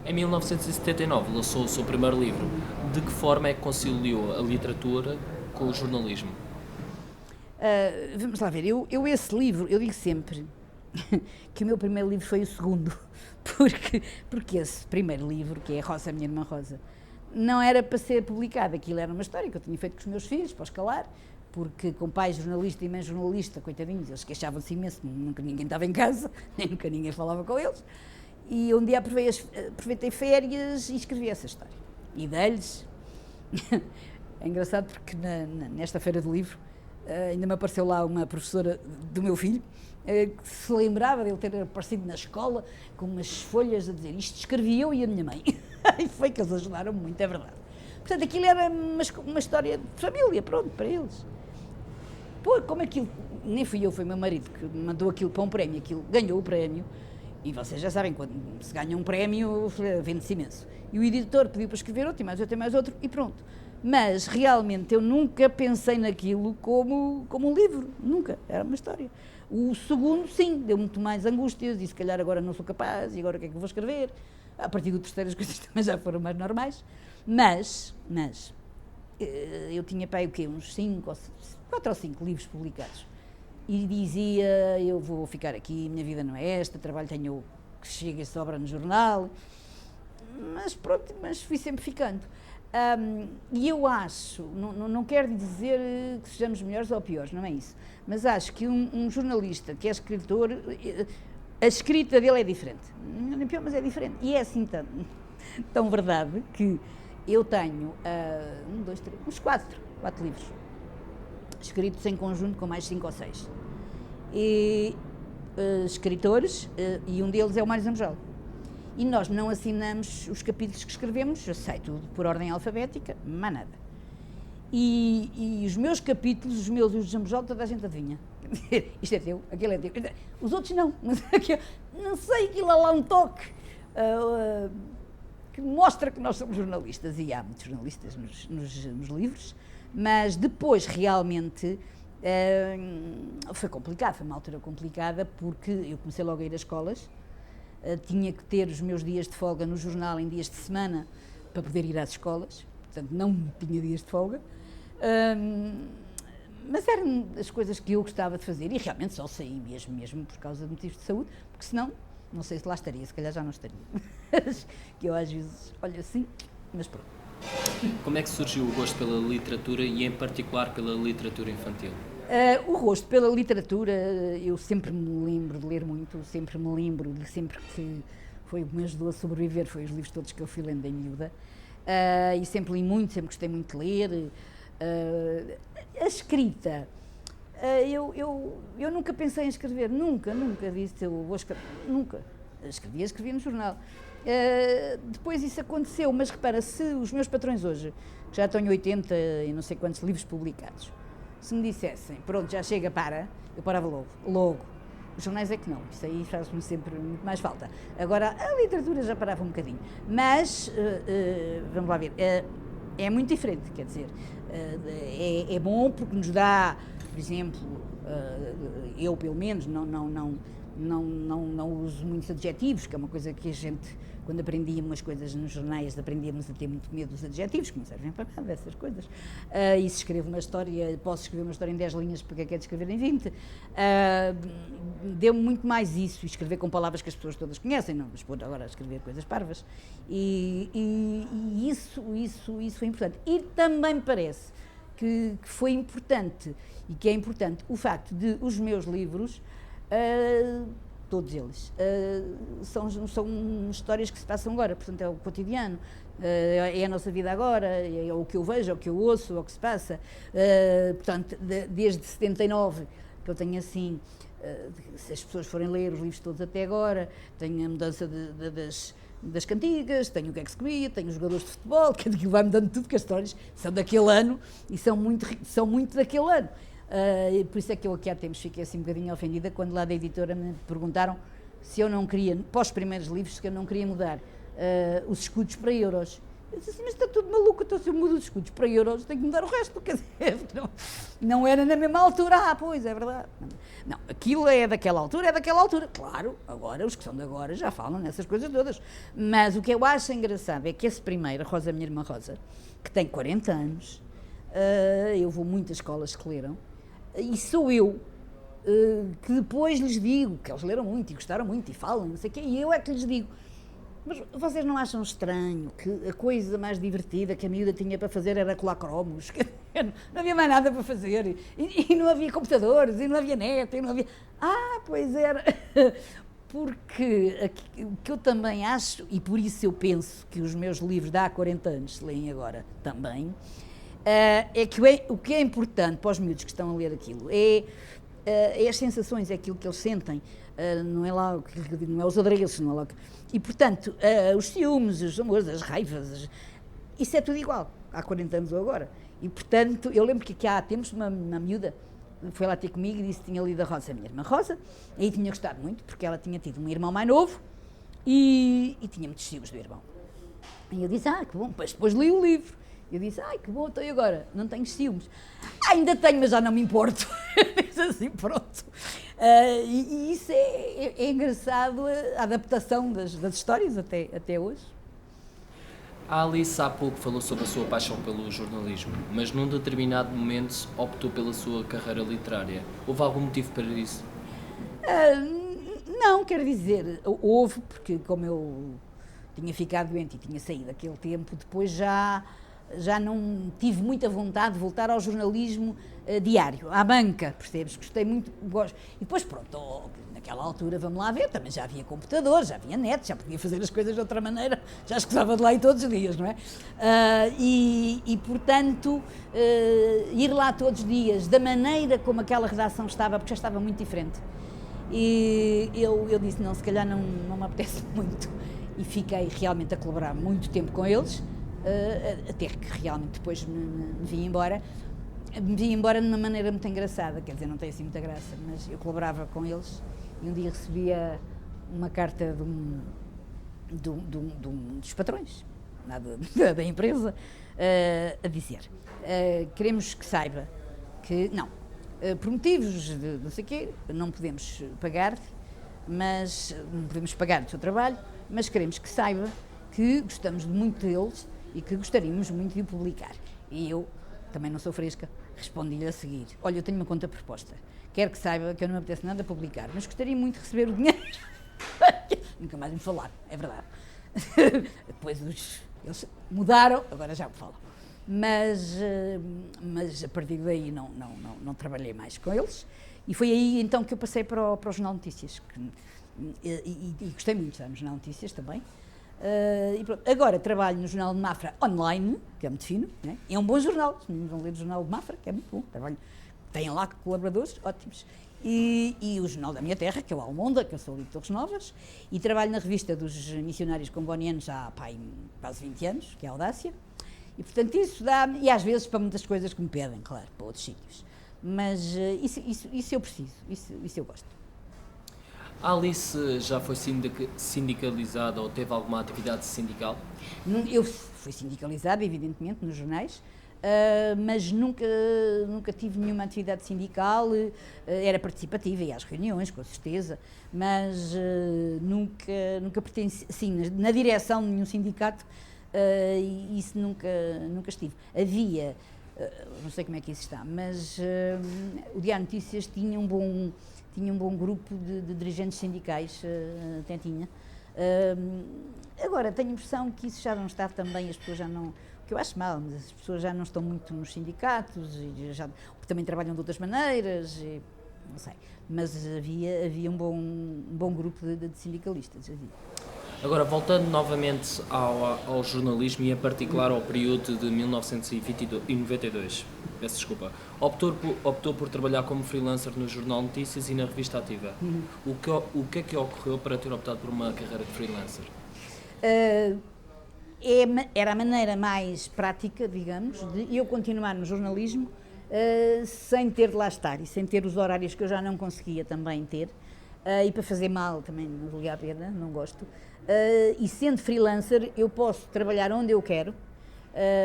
Em 1979 lançou o seu primeiro livro. De que forma é que conciliou a literatura com o jornalismo? Vamos lá ver, esse livro, eu digo sempre que o meu primeiro livro foi o segundo, porque esse primeiro livro, que é Rosa, Minha Irmã Rosa, não era para ser publicado, aquilo era uma história que eu tinha feito com os meus filhos, para os calar, porque com pai jornalista e mãe jornalista, coitadinhos, eles queixavam-se imenso, nunca ninguém estava em casa, nem nunca ninguém falava com eles, e um dia aproveitei férias e escrevi essa história, e dei-lhes. É engraçado porque nesta feira do livro ainda me apareceu lá uma professora do meu filho que se lembrava de ele ter aparecido na escola com umas folhas a dizer isto escrevi eu e a minha mãe. E foi que eles ajudaram muito, é verdade. Portanto, aquilo era uma história de família, pronto, para eles. Pô, como aquilo, nem fui eu, foi o meu marido que mandou aquilo para um prémio, aquilo ganhou o prémio, e vocês já sabem, quando se ganha um prémio, vende-se imenso. E o editor pediu para escrever outro, e mais outro, e pronto. Mas, realmente, eu nunca pensei naquilo como um livro, nunca, era uma história. O segundo, sim, deu muito mais angústias, e se calhar agora não sou capaz, e agora o que é que eu vou escrever? A partir do terceiro as coisas também já foram mais normais, mas eu tinha para aí o quê? Uns 4 ou 5 livros publicados. E dizia, eu vou ficar aqui, minha vida não é esta, trabalho tenho que chega e sobra no jornal, mas pronto, mas fui sempre ficando. E eu acho, não quero dizer que sejamos melhores ou piores, não é isso, mas acho que um jornalista que é escritor, a escrita dele é diferente, não é pior, mas é diferente, e é assim tão verdade que eu tenho uns 4 livros, escritos em conjunto com mais 5 ou 6, e escritores, e um deles é o Mário Zambojal. E nós não assinamos os capítulos que escrevemos, eu sei tudo por ordem alfabética, mais nada. E os meus capítulos, os meus e os de Zambojal, toda a gente adivinha. Isto é teu, aquele é teu. Os outros não, mas não sei, aquilo há lá um toque que mostra que nós somos jornalistas, e há muitos jornalistas nos livros, mas depois realmente foi complicado, foi uma altura complicada, porque eu comecei logo a ir às escolas, tinha que ter os meus dias de folga no jornal em dias de semana para poder ir às escolas, portanto não tinha dias de folga, mas eram as coisas que eu gostava de fazer e realmente só saí mesmo por causa de motivos de saúde, porque senão, não sei se lá estaria, se calhar já não estaria, que eu às vezes olho assim, mas pronto. Como é que surgiu o gosto pela literatura e em particular pela literatura infantil? O gosto pela literatura, eu sempre me lembro de ler muito, sempre me lembro de sempre que foi o que me ajudou a sobreviver, foi os livros todos que eu fui lendo em miúda, e sempre li muito, sempre gostei muito de ler. A escrita, eu nunca pensei em escrever, nunca disse eu vou escrever, nunca, escrevia no jornal. Depois isso aconteceu, mas repara, se os meus patrões hoje, que já estão em 80 e não sei quantos livros publicados, se me dissessem, pronto, já chega, eu parava logo. Os jornais é que não, isso aí faz-me sempre muito mais falta. Agora, a literatura já parava um bocadinho, mas, vamos lá ver, é muito diferente, quer dizer, é bom porque nos dá, por exemplo, eu pelo menos não uso muitos adjetivos, que é uma coisa que a gente, quando aprendíamos as coisas nos jornais, aprendíamos a ter muito medo dos adjetivos, que não servem para nada, essas coisas. E se escrevo uma história, posso escrever uma história em 10 linhas, porque é que é de escrever em 20? Deu-me muito mais isso, escrever com palavras que as pessoas todas conhecem, não mas pôr agora a escrever coisas parvas. E isso foi importante. E também me parece que foi importante, e que é importante, o facto de os meus livros, todos eles, são histórias que se passam agora, portanto é o cotidiano, é a nossa vida agora, é o que eu vejo, é o que eu ouço, é o que se passa, portanto, desde 79, que eu tenho assim, se as pessoas forem ler os livros todos até agora, tenho a mudança das cantigas, tenho o que é que se comia, tenho os jogadores de futebol, que aquilo vai mudando tudo, que as histórias são daquele ano, e são muito daquele ano. Por isso é que eu aqui há tempos fiquei assim um bocadinho ofendida quando lá da editora me perguntaram se eu não queria, para os primeiros livros, que eu não queria mudar os escudos para euros. Eu disse assim, mas está tudo maluco, então se eu mudo os escudos para euros, tenho que mudar o resto, quer dizer, não era na mesma altura, pois, é verdade. Não, aquilo é daquela altura, claro, agora, os que são de agora já falam nessas coisas todas, mas o que eu acho engraçado é que esse primeiro, a Rosa, a minha irmã Rosa, que tem 40 anos, eu vou muitas escolas que leram, e sou eu que depois lhes digo, que eles leram muito e gostaram muito e falam, não sei o quê, e eu é que lhes digo, mas vocês não acham estranho que a coisa mais divertida que a miúda tinha para fazer era colar cromos? Não havia mais nada para fazer, e não havia computadores, e não havia net, e não havia... Pois era... Porque o que eu também acho, e por isso eu penso que os meus livros de há 40 anos se leem agora também, é que o que é importante para os miúdos que estão a ler aquilo é as sensações, é aquilo que eles sentem, não é lá, não é os adereços, não é lá... E, portanto, os ciúmes, os amores, as raivas, isso é tudo igual, há 40 anos ou agora. E, portanto, eu lembro que há tempos uma miúda foi lá ter comigo e disse que tinha lido a Rosa, a minha irmã Rosa, e tinha gostado muito, porque ela tinha tido um irmão mais novo e tinha muitos ciúmes do irmão. E eu disse, que bom, depois li o livro. Eu disse, que bom, então e agora? Não tenho ciúmes? Ainda tenho, mas já não me importo. Diz assim, pronto. E isso é engraçado, a adaptação das histórias até hoje. A Alice há pouco falou sobre a sua paixão pelo jornalismo, mas num determinado momento optou pela sua carreira literária. Houve algum motivo para isso? Não, quero dizer, houve, porque como eu tinha ficado doente e tinha saído aquele tempo, depois já não tive muita vontade de voltar ao jornalismo diário, à banca, percebes? Gostei muito, gosto. E depois, pronto, naquela altura, vamos lá ver, também já havia computador, já havia net, já podia fazer as coisas de outra maneira, já escusava de lá ir todos os dias, não é? Portanto, ir lá todos os dias, da maneira como aquela redação estava, porque já estava muito diferente. E eu disse, não, se calhar não me apetece muito. E fiquei realmente a colaborar muito tempo com eles, até que realmente depois me vim embora. Me vim embora de uma maneira muito engraçada, quer dizer, não tem assim muita graça, mas eu colaborava com eles e um dia recebia uma carta dos patrões da empresa a dizer, queremos que saiba que, não, por motivos de não sei o quê, não podemos pagar-te, mas não podemos pagar o seu trabalho, mas queremos que saiba que gostamos muito deles e que gostaríamos muito de o publicar. E eu, também não sou fresca, respondi-lhe a seguir, olha, eu tenho uma conta proposta, quero que saiba que eu não me apetece nada publicar, mas gostaria muito de receber o dinheiro. Nunca mais me falaram, é verdade. Depois eles mudaram, agora já me falam. Mas a partir daí não trabalhei mais com eles e foi aí então que eu passei para o Jornal de Notícias, e gostei muito de estar no Jornal de Notícias também. Agora trabalho no Jornal de Mafra online, que é muito fino, né? É um bom jornal, se não vão ler o Jornal de Mafra, que é muito bom, tem lá colaboradores ótimos. E o Jornal da Minha Terra, que é o Almonda, que eu sou ali de Torres Novas, e trabalho na revista dos missionários combonianos há quase 20 anos, que é a Audácia, e portanto isso dá-me, e às vezes para muitas coisas que me pedem, claro, para outros sítios, mas isso eu preciso, isso eu gosto. A Alice já foi sindicalizada ou teve alguma atividade sindical? Eu fui sindicalizada, evidentemente, nos jornais, mas nunca tive nenhuma atividade sindical, era participativa, ia às reuniões, com certeza, mas nunca pertenci, assim, na direção de nenhum sindicato, isso nunca estive. Havia, não sei como é que isso está, mas o Diário de Notícias tinha um bom grupo de dirigentes sindicais, até tinha. Agora, tenho a impressão que isso já não está também, as pessoas já não... O que eu acho mal, mas as pessoas já não estão muito nos sindicatos, e também trabalham de outras maneiras, e, não sei. Mas havia um bom grupo de sindicalistas. Agora, voltando novamente ao jornalismo e em particular ao período de 1992, peço desculpa, optou por trabalhar como freelancer no Jornal de Notícias e na Revista Ativa. O que é que ocorreu para ter optado por uma carreira de freelancer? Era a maneira mais prática, digamos, de eu continuar no jornalismo sem ter de lá estar e sem ter os horários que eu já não conseguia também ter. e para fazer mal também não valia a pena, não gosto. E sendo freelancer, eu posso trabalhar onde eu quero.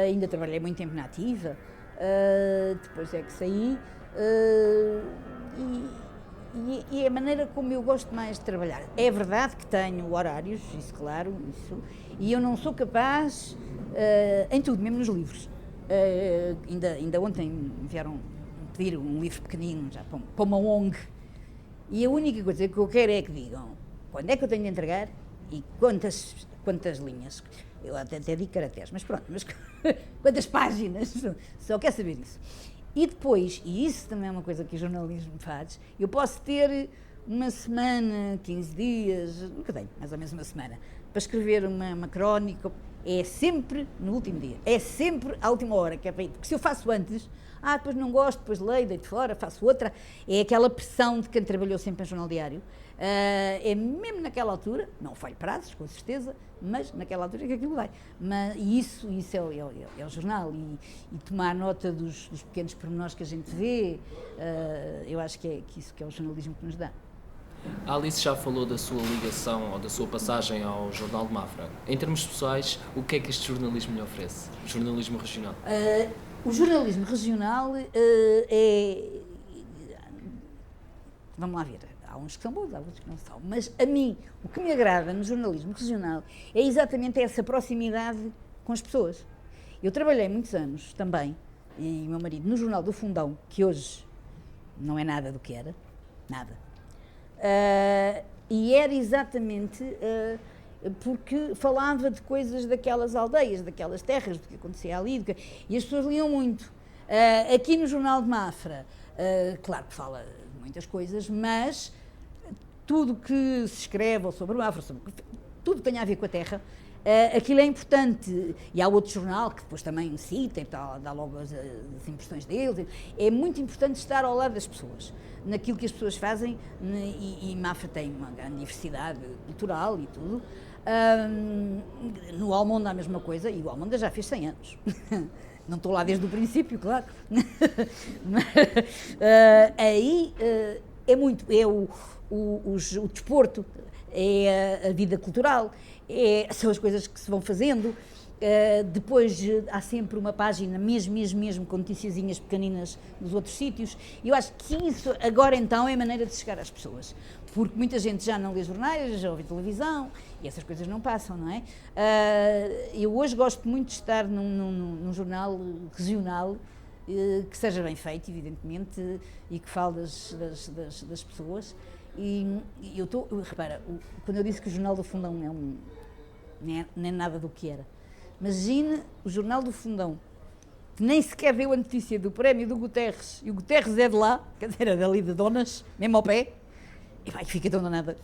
Ainda trabalhei muito tempo na Ativa, depois é que saí. E é a maneira como eu gosto mais de trabalhar. É verdade que tenho horários, isso claro, e eu não sou capaz, em tudo, mesmo nos livros. Ainda ontem me vieram pedir um livro pequenino, já para uma ONG, e a única coisa que eu quero é que digam quando é que eu tenho de entregar e quantas linhas. Eu até digo caracteres, mas pronto, quantas páginas, só quero saber isso. E depois, e isso também é uma coisa que o jornalismo faz, eu posso ter uma semana, 15 dias, nunca tenho, mais ou menos uma semana, para escrever uma crónica, é sempre no último dia, é sempre à última hora, que é para ir, porque se eu faço antes, depois não gosto, depois leio, deito fora, faço outra, é aquela pressão de quem trabalhou sempre em jornal diário, é mesmo naquela altura, não falho prazos, com certeza, mas naquela altura é que aquilo vai. E isso é o jornal, e tomar nota dos pequenos pormenores que a gente vê, eu acho que isso que é o jornalismo que nos dá. A Alice já falou da sua ligação ou da sua passagem ao Jornal de Mafra. Em termos pessoais, o que é que este jornalismo lhe oferece? O jornalismo regional? O jornalismo regional vamos lá ver, há uns que são bons, há outros que não são, mas a mim, o que me agrada no jornalismo regional é exatamente essa proximidade com as pessoas. Eu trabalhei muitos anos também, e o meu marido, no Jornal do Fundão, que hoje não é nada do que era, nada. E era exatamente porque falava de coisas daquelas aldeias, daquelas terras, do que acontecia ali, e as pessoas liam muito. Aqui no Jornal de Mafra, claro que fala de muitas coisas, mas tudo que se escreve sobre Mafra, tudo que tenha a ver com a terra, aquilo é importante. E há outro jornal que depois também cita e tal, dá logo as impressões deles. É muito importante estar ao lado das pessoas, naquilo que as pessoas fazem, e Mafra tem uma grande diversidade cultural e tudo. No Almonda a mesma coisa, e o Almonda já fez 100 anos. Não estou lá desde o princípio, claro. Mas, aí é muito, é o desporto, é a vida cultural, são as coisas que se vão fazendo. Depois há sempre uma página mesmo com noticiazinhas pequeninas nos outros sítios, e eu acho que isso agora então é a maneira de chegar às pessoas, porque muita gente já não lê jornais, já ouve televisão, e essas coisas não passam, não é? Eu hoje gosto muito de estar num jornal regional, que seja bem feito, evidentemente, e que fale das pessoas, e repara, quando eu disse que o Jornal do Fundão não é nada do que era, imagine o Jornal do Fundão, que nem sequer deu a notícia do prémio do Guterres, e o Guterres é de lá, quer dizer, é dali de Donas, mesmo ao pé, e vai, fica tão danada.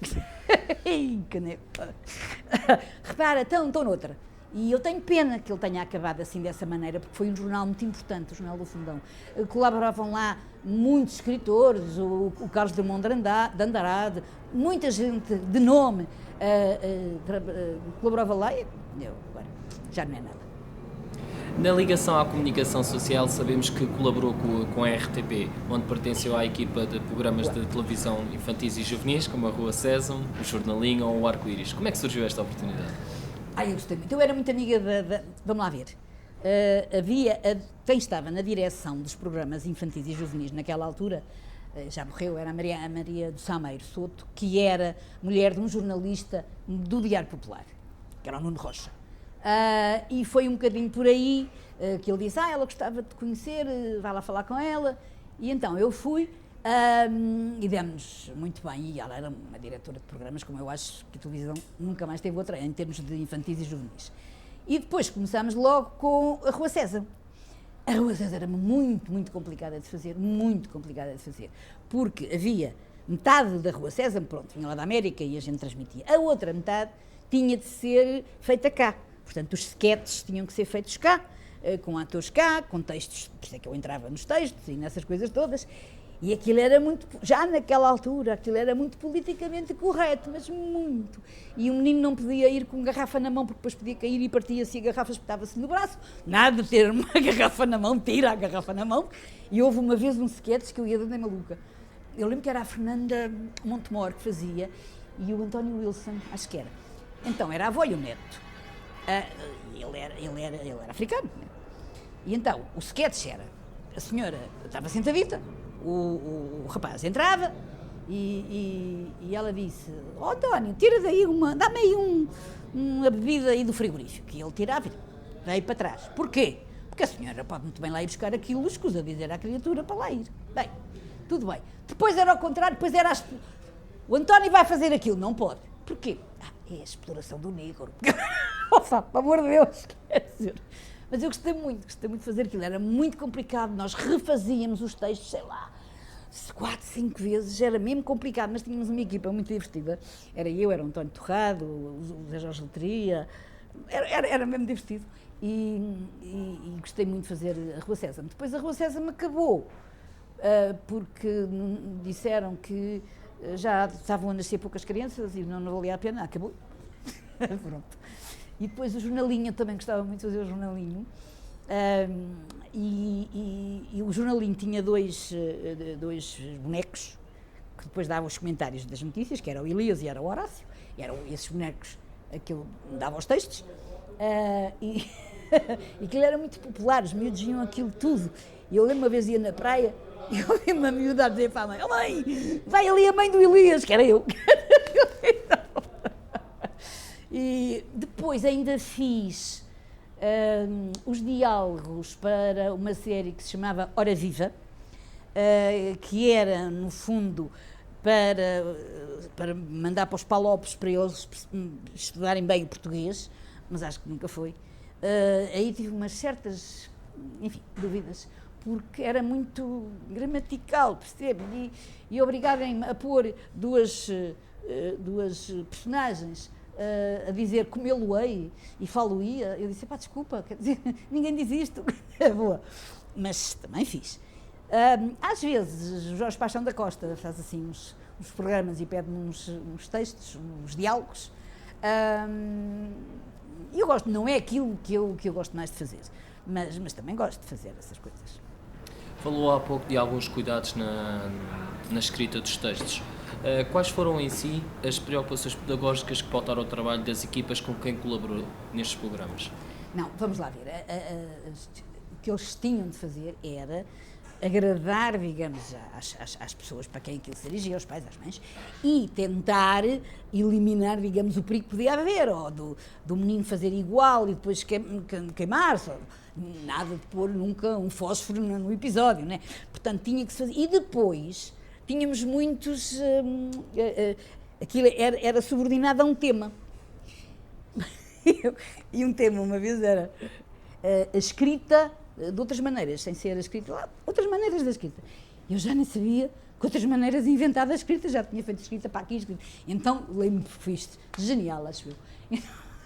Repara, estão noutra. E eu tenho pena que ele tenha acabado assim dessa maneira, porque foi um jornal muito importante, o Jornal do Fundão. Colaboravam lá muitos escritores, o Carlos Drummond de Andrade, muita gente de nome colaborava lá, e agora já não é nada. Na ligação à comunicação social, sabemos que colaborou com a RTP, onde pertenceu à equipa de programas de televisão infantis e juvenis, como a Rua Sésamo, o Jornalinho ou o Arco-Íris. Como é que surgiu esta oportunidade? Eu gostei muito. Eu era muito amiga vamos lá ver. Quem estava na direção dos programas infantis e juvenis naquela altura, já morreu, era a Maria do Sameiro Soto, que era mulher de um jornalista do Diário Popular, que era o Nuno Rocha. E foi um bocadinho por aí que ele disse, ela gostava de te conhecer, vai lá falar com ela. E então eu fui, e demos muito bem, e ela era uma diretora de programas, como eu acho que a televisão nunca mais teve outra, em termos de infantis e juvenis. E depois começámos logo com a Rua César. A Rua César era muito complicada de fazer, porque havia metade da Rua César, pronto, vinha lá da América e a gente transmitia. A outra metade tinha de ser feita cá. Portanto, os sketches tinham que ser feitos cá, com atores cá, com textos, por isso é que eu entrava nos textos e nessas coisas todas, e aquilo era muito, já naquela altura, aquilo era muito politicamente correto, mas muito. E o menino não podia ir com garrafa na mão, porque depois podia cair e partia-se e a garrafa espetava-se no braço. Nada de ter uma garrafa na mão, tira a garrafa na mão. E houve uma vez um sketch que eu ia dando maluca. eu lembro que era a Fernanda Montemor que fazia e o António Wilson, acho que era. Então, era a avó e o neto. Ele era africano. Né? E então, o sketch era, a senhora estava sentadita, o rapaz entrava e ela disse, António, tira daí dá-me aí uma bebida aí do frigorífico. E ele tirava e veio para trás. Porquê? Porque a senhora pode muito bem lá ir buscar aquilo, escusa dizer à criatura para lá ir. Bem, tudo bem. Depois era ao contrário, depois era o António vai fazer aquilo, não pode. Porquê? É a exploração do negro. Opa, pelo amor de Deus, quer dizer. Mas eu gostei muito de fazer aquilo, era muito complicado, nós refazíamos os textos, sei lá, 4, 5 vezes, era mesmo complicado, mas tínhamos uma equipa muito divertida, era o António Torrado, o Zé Jorge Letria, era mesmo divertido e gostei muito de fazer a Rua Sésamo. Depois a Rua Sésamo acabou, porque disseram que já estavam a nascer poucas crianças e não valia a pena, acabou. Pronto. E depois o jornalinho, eu também gostava muito de fazer o jornalinho. E o jornalinho tinha dois bonecos que depois davam os comentários das notícias, que era o Elias e era o Horácio. E eram esses bonecos a que eu dava os textos. E aquilo era muito popular, os miúdos iam aquilo tudo. E eu lembro uma vez ia na praia e eu vi uma miúda a dizer para a mãe, oh mãe, vai ali a mãe do Elias, que era eu. E depois ainda fiz os diálogos para uma série que se chamava Hora Viva, que era, no fundo, para mandar para os palopes para eles estudarem bem o português, mas acho que nunca foi. Aí tive umas certas, enfim, dúvidas, porque era muito gramatical, percebe? E obrigarem-me a pôr duas personagens a dizer comê-lo-ei e falo-ia, eu disse, pá, desculpa, quer dizer, ninguém diz isto, é boa, mas também fiz. Às vezes, o Jorge Paixão da Costa faz assim uns programas e pede-me uns textos, uns diálogos, e eu gosto, não é aquilo que eu gosto mais de fazer, mas também gosto de fazer essas coisas. Falou há pouco de alguns cuidados na escrita dos textos. Quais foram em si as preocupações pedagógicas que pautaram o trabalho das equipas com quem colaborou nestes programas? Não, vamos lá ver. O que eles tinham de fazer era agradar, digamos, às pessoas para quem aquilo se dirigia, aos pais, às mães, e tentar eliminar, digamos, o perigo que podia haver, ou do menino fazer igual e depois queimar-se, nada de pôr nunca um fósforo no episódio, né? Portanto, tinha que se fazer. E depois tínhamos muitos. Aquilo era subordinado a um tema. E um tema, uma vez, era a escrita de outras maneiras, sem ser a escrita, outras maneiras da escrita. Eu já nem sabia que outras maneiras de inventar a escrita, já tinha feito escrita para aqui, escrita. Então, lembro-me que foi isto, genial, acho eu.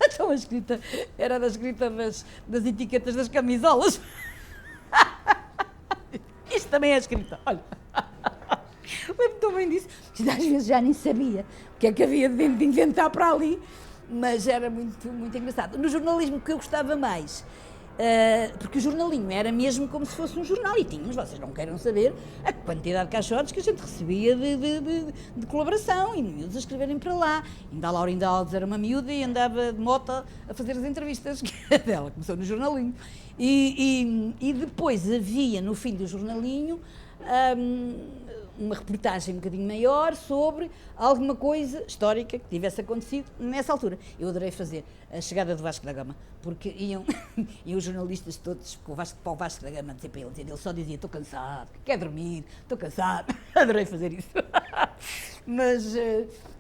Então a escrita era da escrita das etiquetas das camisolas. Isto também é escrita, olha. Lembro-me tão bem disso, que às vezes já nem sabia o que é que havia de inventar para ali, mas era muito, muito engraçado. No jornalismo, que eu gostava mais, porque o jornalinho era mesmo como se fosse um jornal e tínhamos, vocês não queiram saber, a quantidade de caixotes que a gente recebia de colaboração e miúdos a escreverem para lá. Ainda a Laurinda Alves era uma miúda e andava de moto a fazer as entrevistas dela, começou no jornalinho. E depois havia, no fim do jornalinho, uma reportagem um bocadinho maior sobre alguma coisa histórica que tivesse acontecido nessa altura. Eu adorei fazer a chegada do Vasco da Gama, porque iam os jornalistas todos para o Vasco da Gama dizer para ele só dizia, estou cansado, quer dormir, estou cansado. Adorei fazer isso. Mas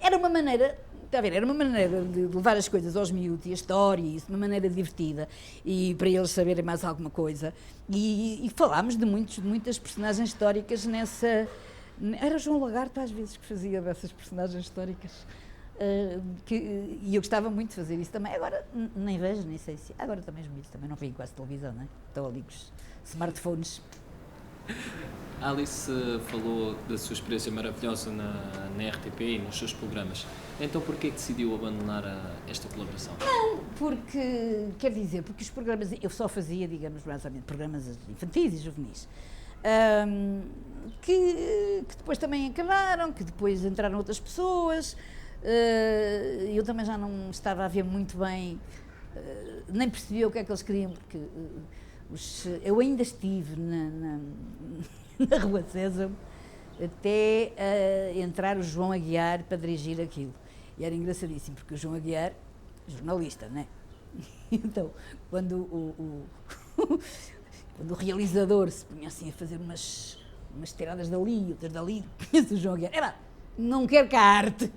era uma maneira, está a ver, era uma maneira de levar as coisas aos miúdos e a história e isso, de uma maneira divertida e para eles saberem mais alguma coisa. E falámos de muitas personagens históricas nessa... Era João Lagarto às vezes que fazia dessas personagens históricas e eu gostava muito de fazer isso também. Agora nem vejo, nem sei se... Agora também os miúdos também não veem quase televisão, não é? Estão ali com os smartphones. A Alice falou da sua experiência maravilhosa na RTP e nos seus programas. Então porquê que decidiu abandonar esta colaboração? Não, porque, quer dizer, porque os programas... Eu só fazia, digamos, mais ou menos, programas infantis e juvenis. que depois também acabaram, que depois entraram outras pessoas. Eu também já não estava a ver muito bem, nem percebia o que é que eles queriam, porque eu ainda estive na Rua Sésamo até entrar o João Aguiar para dirigir aquilo. E era engraçadíssimo, porque o João Aguiar, jornalista, não é? Então, quando quando o realizador se punha assim a fazer umas tiradas dali, outras dali, conhece o João Aguiar, não quer que a arte,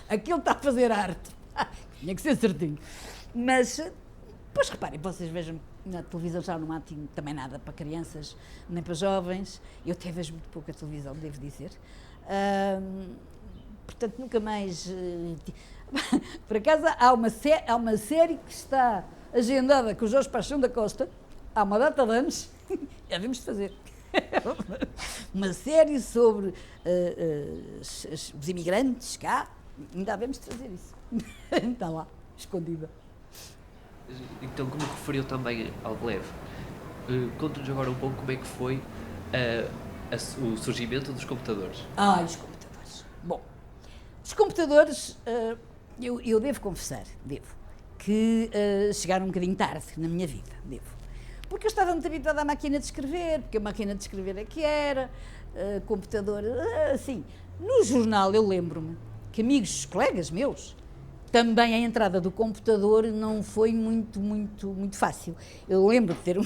aquele está a fazer arte, tinha que ser certinho. Mas, pois reparem, vocês vejam, na televisão já não há também nada para crianças, nem para jovens, eu até vejo muito pouco a televisão, devo dizer. Portanto, nunca mais... Por acaso, há uma série que está agendada com o Jorge Paixão da Costa, há uma data de anos, já vimos de fazer. Uma série sobre os imigrantes cá, ainda havemos de fazer isso. Está lá, escondida. Então, como referiu também ao breve, conta-nos agora um pouco como é que foi o surgimento dos computadores. Os computadores. Bom, os computadores, eu devo confessar, que chegaram um bocadinho tarde na minha vida, Porque eu estava muito habituada à máquina de escrever, porque a máquina de escrever é que era, computador, assim. No jornal eu lembro-me que amigos, colegas meus, também a entrada do computador não foi muito fácil. Eu lembro de ter um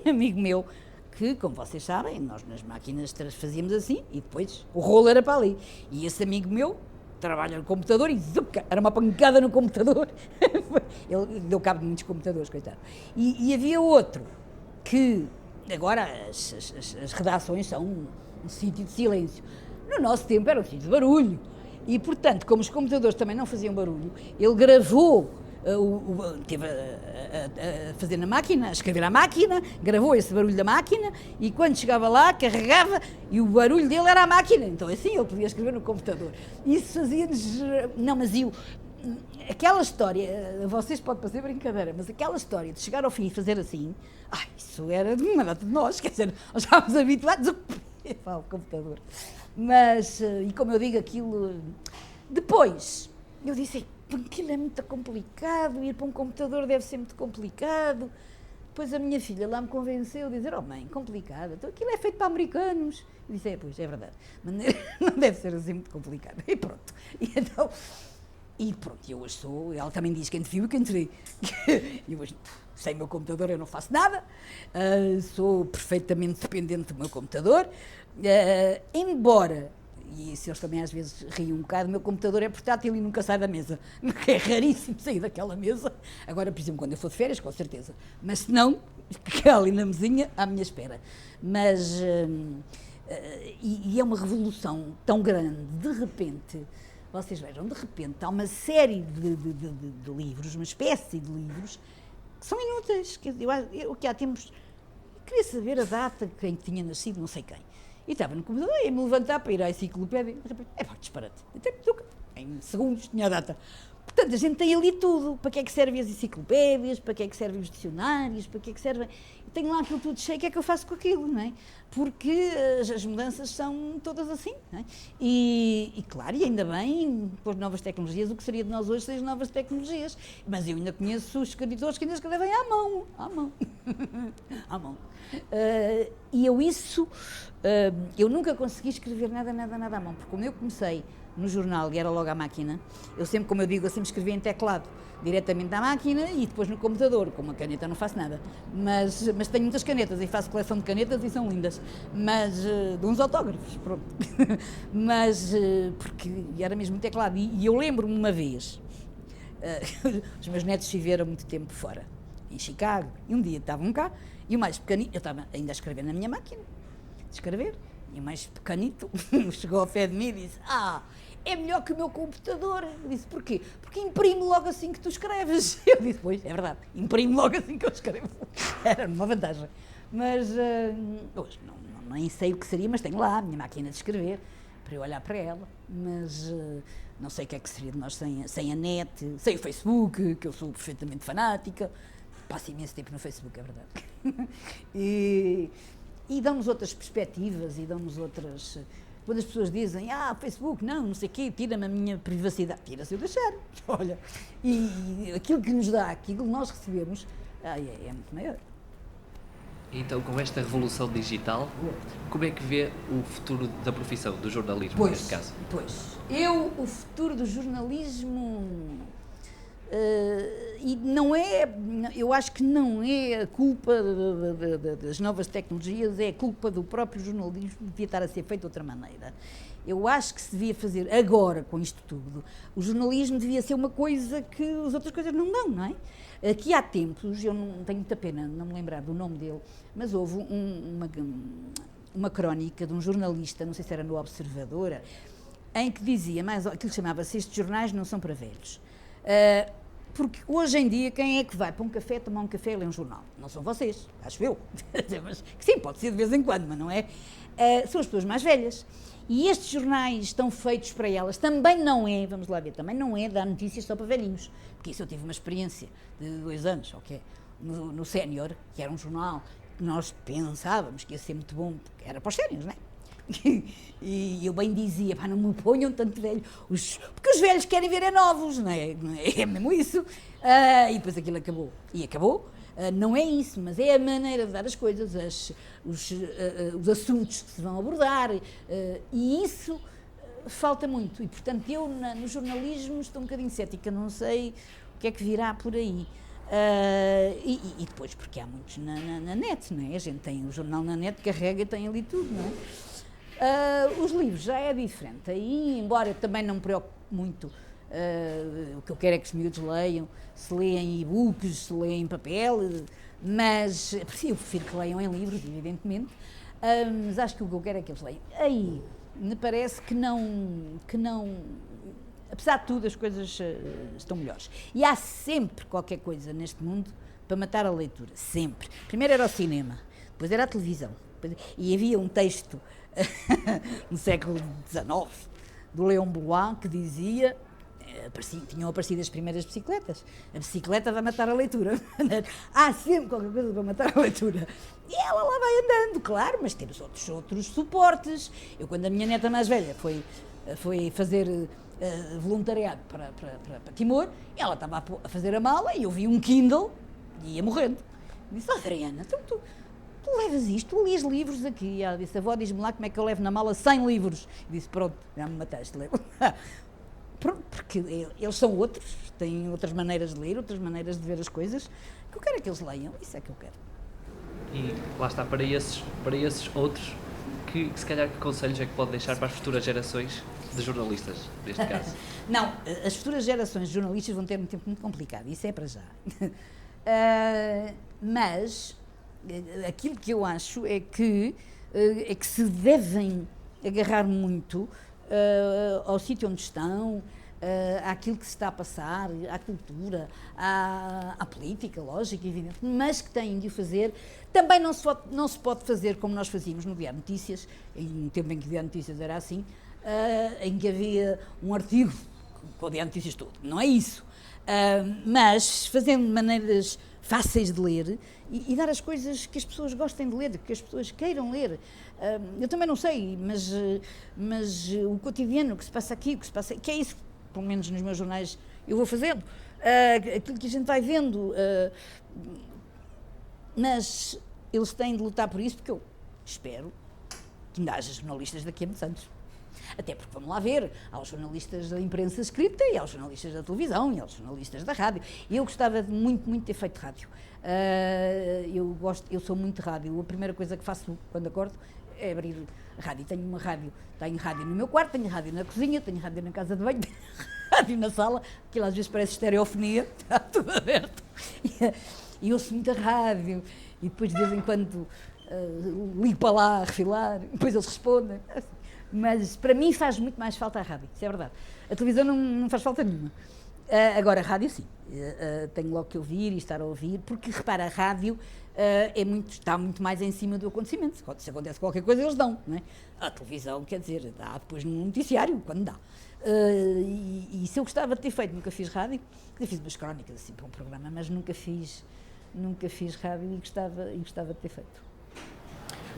amigo meu que, como vocês sabem, nós nas máquinas fazíamos assim e depois o rolo era para ali. E esse amigo meu trabalha no computador e era uma pancada no computador. Ele deu cabo de muitos computadores, coitado. E havia outro que, agora as redações são um sítio de silêncio. No nosso tempo era um sítio de barulho. E, portanto, como os computadores também não faziam barulho, ele gravou, teve a fazer na máquina, a escrever à máquina, gravou esse barulho da máquina e quando chegava lá, carregava e o barulho dele era a máquina. Então, assim, ele podia escrever no computador. Isso fazia-nos... Não, mas aquela história, vocês podem fazer brincadeira, mas aquela história de chegar ao fim e fazer assim, isso era de uma data de nós, quer dizer, nós estávamos habituados ao computador. Mas, e como eu digo, aquilo... Depois, eu disse, aquilo é muito complicado, ir para um computador deve ser muito complicado. Depois a minha filha lá me convenceu a dizer, mãe, complicado, então aquilo é feito para americanos. Eu disse, pois, é verdade, mas não deve ser assim muito complicado. E pronto. E pronto, eu hoje sou, ela também diz quem te viu e quem te vê. Eu hoje, sem o meu computador eu não faço nada, sou perfeitamente dependente do meu computador, embora, e se eles também às vezes riem um bocado, o meu computador é portátil e nunca sai da mesa, porque é raríssimo sair daquela mesa. Agora, por exemplo, quando eu for de férias, com certeza, mas se não, fica ali na mesinha à minha espera. Mas, e é uma revolução tão grande, de repente... Vocês vejam, de repente, há uma série de livros, uma espécie de livros, que são inúteis. Eu que há tempos, queria saber a data em que tinha nascido, não sei quem. E estava no computador, ia-me levantar para ir à enciclopédia. De repente, disparate. Em segundos tinha a data. Portanto, a gente tem ali tudo. Para que é que servem as enciclopédias, para que é que servem os dicionários, para que é que servem... Tenho lá aquilo tudo cheio, o que é que eu faço com aquilo, não é? Porque as mudanças são todas assim, não é? E claro, e ainda bem, com as novas tecnologias, o que seria de nós hoje sem as novas tecnologias? Mas eu ainda conheço os escritores que ainda escrevem à mão. À mão. E eu nunca consegui escrever nada à mão, porque como eu comecei no jornal e era logo à máquina, eu sempre, como eu digo, eu sempre escrevia em teclado, diretamente à máquina e depois no computador, com uma caneta não faço nada, mas tenho muitas canetas e faço coleção de canetas e são lindas, mas de uns autógrafos, pronto, mas porque era mesmo teclado e eu lembro-me uma vez, os meus netos viveram muito tempo fora, em Chicago, e um dia estavam cá e o mais pequenino, eu estava ainda a escrever na minha máquina, de escrever, e o mais pequenito chegou ao pé de mim e disse, é melhor que o meu computador. Eu disse, porquê? Porque imprime logo assim que tu escreves. Eu disse, pois, é verdade, imprime logo assim que eu escrevo. Era uma vantagem. Mas, hoje, nem sei o que seria, mas tenho lá a minha máquina de escrever, para eu olhar para ela. Mas, não sei o que é que seria de nós sem a net, sem o Facebook, que eu sou perfeitamente fanática. Passo imenso tempo no Facebook, é verdade. e dão-nos outras perspectivas e dão-nos outras... Quando as pessoas dizem, Facebook, não sei o quê, tira-me a minha privacidade, tira-se eu deixar, olha, e aquilo que nos dá, aquilo que nós recebemos, é muito maior. Então, com esta revolução digital, como é que vê o futuro da profissão, do jornalismo, neste caso? O futuro do jornalismo, e não é, eu acho que não é a culpa das novas tecnologias, é a culpa do próprio jornalismo, que devia estar a ser feito de outra maneira. Eu acho que se devia fazer agora, com isto tudo, o jornalismo devia ser uma coisa que as outras coisas não dão, não é? Aqui há tempos, eu não tenho muita pena não me lembrar do nome dele, mas houve uma crónica de um jornalista, não sei se era no Observador, em que dizia, mas aquilo chamava-se "Estes jornais não são para velhos". Porque hoje em dia, quem é que vai para um café, tomar um café e ler um jornal? Não são vocês, acho eu. Mas, sim, pode ser de vez em quando, mas não é. São as pessoas mais velhas. E estes jornais estão feitos para elas. Também não é, vamos lá ver, também não é dar notícias só para velhinhos. Porque isso eu tive uma experiência de 2 anos, ok? No Sénior, que era um jornal que nós pensávamos que ia ser muito bom, porque era para os séniores, não é? E eu bem dizia, não me ponham tanto velho, porque os velhos querem ver novos, não é? É mesmo isso. E depois aquilo acabou. E acabou. Não é isso, mas é a maneira de dar as coisas, os assuntos que se vão abordar, e isso falta muito. E, portanto, eu no jornalismo estou um bocadinho cética, não sei o que é que virá por aí. E depois, porque há muitos na net, não é? A gente tem o jornal na net, carrega e tem ali tudo, não é? Os livros já é diferente, aí, embora eu também não me preocupe muito, o que eu quero é que os miúdos leiam, se leem e-books, se leem em papel, mas eu prefiro que leiam em livros, evidentemente, mas acho que o que eu quero é que eles leiam. Aí, me parece que não, apesar de tudo, as coisas estão melhores. E há sempre qualquer coisa neste mundo para matar a leitura, sempre. Primeiro era o cinema, depois era a televisão, e havia um texto no século XIX, do Léon Blois, que dizia, tinham aparecido as primeiras bicicletas, a bicicleta vai matar a leitura. Há sempre qualquer coisa para matar a leitura. E ela lá vai andando, claro, mas temos outros suportes. Eu, quando a minha neta mais velha foi fazer voluntariado para Timor, ela estava a fazer a mala e eu vi um Kindle e ia morrendo. E disse, Adriana, tu levas isto, tu lias livros aqui. E ela disse, avó, diz-me lá como é que eu levo na mala 100 livros. E disse, pronto, já me mataste, levo. Pronto, porque eles são outros, têm outras maneiras de ler, outras maneiras de ver as coisas. O que eu quero é que eles leiam, isso é que eu quero. E lá está, para esses outros, que se calhar que conselhos é que pode deixar para as futuras gerações de jornalistas, neste caso? Não, as futuras gerações de jornalistas vão ter um tempo muito complicado, isso é para já. Mas aquilo que eu acho é que se devem agarrar muito ao sítio onde estão, àquilo que se está a passar, à cultura, à política, lógico, evidente, mas que têm de o fazer. Também não se pode fazer como nós fazíamos no Diário Notícias, em um tempo em que o Diário Notícias era assim, em que havia um artigo com o Diário Notícias todo. Não é isso. Mas fazendo de maneiras fáceis de ler e dar as coisas que as pessoas gostem de ler, que as pessoas queiram ler. Eu também não sei, mas o cotidiano, o que se passa aqui, o que se passa... que é isso, pelo menos nos meus jornais, eu vou fazendo. Aquilo que a gente vai vendo. Mas eles têm de lutar por isso, porque eu espero que ainda haja jornalistas daqui a muitos anos. Até porque, vamos lá ver, há os jornalistas da imprensa escrita e há os jornalistas da televisão e há os jornalistas da rádio. Eu gostava de muito ter feito rádio. Eu sou muito de rádio. A primeira coisa que faço quando acordo é abrir a rádio. Tenho rádio no meu quarto, tenho rádio na cozinha, tenho rádio na casa de banho, tenho rádio na sala, aquilo às vezes parece estereofonia, está tudo aberto. E ouço muita rádio e depois de vez em quando ligo para lá a refilar, depois eles respondem. Mas para mim faz muito mais falta a rádio, isso é verdade. A televisão não faz falta nenhuma. Agora, a rádio sim, tenho logo que ouvir e estar a ouvir, porque repara, a rádio está muito mais em cima do acontecimento. Se acontece qualquer coisa, eles dão, não é? A televisão, quer dizer, dá depois no noticiário, quando dá. E se eu gostava de ter feito, nunca fiz rádio, fiz umas crónicas assim para um programa, mas nunca fiz rádio e gostava de ter feito.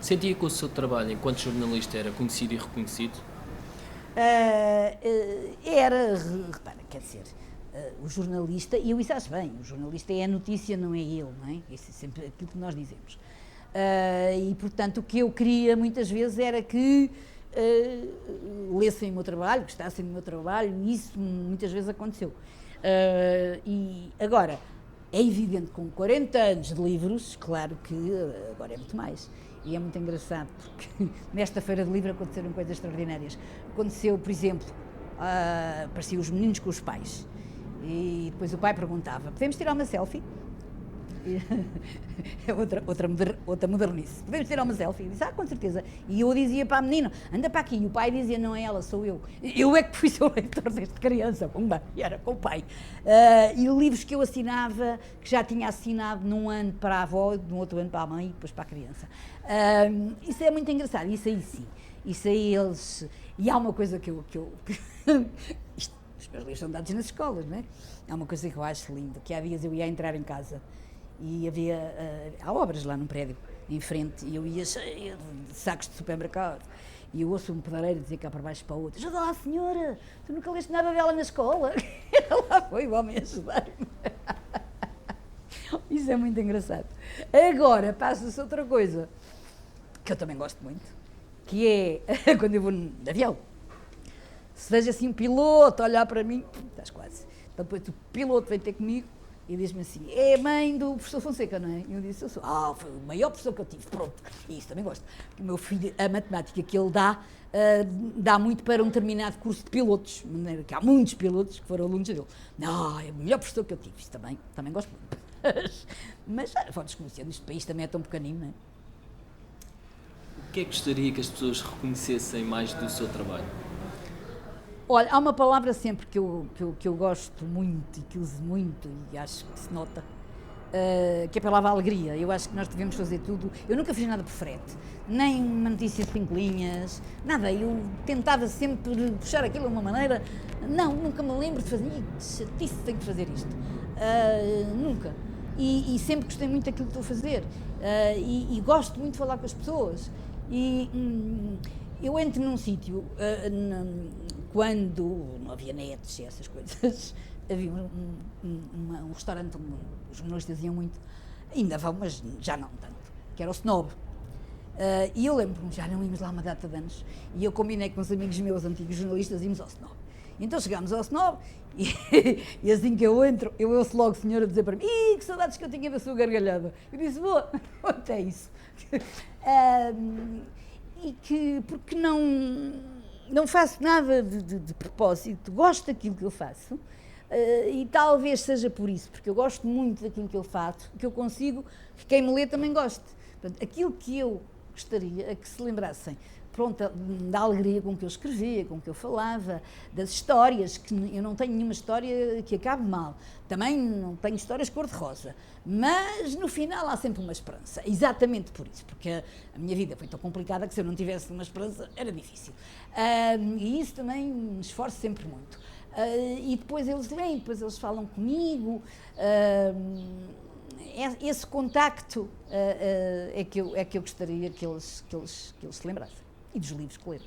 Sentia que o seu trabalho enquanto jornalista era conhecido e reconhecido? Repara, quer dizer, o jornalista, e eu isso acho bem, o jornalista é a notícia, não é ele, não é? Isso é sempre aquilo que nós dizemos. E, portanto, o que eu queria muitas vezes era que lessem o meu trabalho, gostassem do meu trabalho, e isso muitas vezes aconteceu. E agora, é evidente, com 40 anos de livros, claro que agora é muito mais. E é muito engraçado, porque nesta feira de livro aconteceram coisas extraordinárias. Aconteceu, por exemplo, apareciam os meninos com os pais. E depois o pai perguntava, podemos tirar uma selfie? É outra modernice. Podemos tirar uma selfie? Eu disse, com certeza. E eu dizia para a menina, anda para aqui. E o pai dizia, não é ela, sou eu. Eu é que fui seu leitor desde criança. E era com o pai. E livros que eu assinava, que já tinha assinado num ano para a avó, num outro ano para a mãe e depois para a criança. Isso é muito engraçado. Isso aí sim. Isso aí eles... E há uma coisa que eu os meus livros são dados nas escolas, não é? Há uma coisa que eu acho lindo, que há dias eu ia entrar em casa e há obras lá num prédio, em frente, e eu ia cheia de sacos de supermercado, e eu ouço um pedaleiro dizer cá para baixo para o outro, ajuda lá, senhora, tu nunca leste nada dela na escola? Lá foi o homem ajudar-me. Isso é muito engraçado. Agora, passa-se outra coisa, que eu também gosto muito, que é quando eu vou de avião. Se vejo assim um piloto olhar para mim, estás quase. Então depois o piloto vem ter comigo e diz-me assim, é a mãe do professor Fonseca, não é? E eu disse, eu sou. Foi o maior professor que eu tive, pronto. E isso também gosto. O meu filho, a matemática que ele dá muito para um determinado curso de pilotos, de maneira que há muitos pilotos que foram alunos dele. Não, é o melhor professor que eu tive, isso também gosto muito. Mas, fora desconhecido, este país também é tão pequenino, não é? O que é que gostaria que as pessoas reconhecessem mais do seu trabalho? Olha, há uma palavra sempre que eu gosto muito e que uso muito e acho que se nota, que é a palavra alegria. Eu acho que nós devemos fazer tudo. Eu nunca fiz nada por frete, nem uma notícia de 5 linhas, nada. Eu tentava sempre puxar aquilo de uma maneira. Não, nunca me lembro de fazer. Que chatice, tenho que fazer isto. Nunca. E sempre gostei muito daquilo que estou a fazer. E gosto muito de falar com as pessoas. Eu entro num sítio, quando não havia nets e essas coisas, havia um restaurante onde os jornalistas iam muito, ainda vão, mas já não tanto, que era o Snob. E eu lembro-me, já não íamos lá uma data de anos, e eu combinei com uns amigos meus, antigos jornalistas, íamos ao Snob. Então chegámos ao Snob, e assim que eu entro, eu ouço logo o senhor a dizer para mim, que saudades que eu tinha da sua gargalhada. Eu disse, boa, até isso. E que, porque não faço nada de propósito, gosto daquilo que eu faço, e talvez seja por isso, porque eu gosto muito daquilo que eu faço, que eu consigo que quem me lê também goste. Portanto, aquilo que eu gostaria é que se lembrassem, pronto, da alegria com que eu escrevia, com que eu falava, das histórias, que eu não tenho nenhuma história que acabe mal, também não tenho histórias cor-de-rosa, mas no final há sempre uma esperança, exatamente por isso, porque a minha vida foi tão complicada que se eu não tivesse uma esperança era difícil. E isso também me esforço sempre muito. E depois eles leem, depois eles falam comigo, esse contacto é que eu gostaria que eles se lembrassem. E dos livros que leram.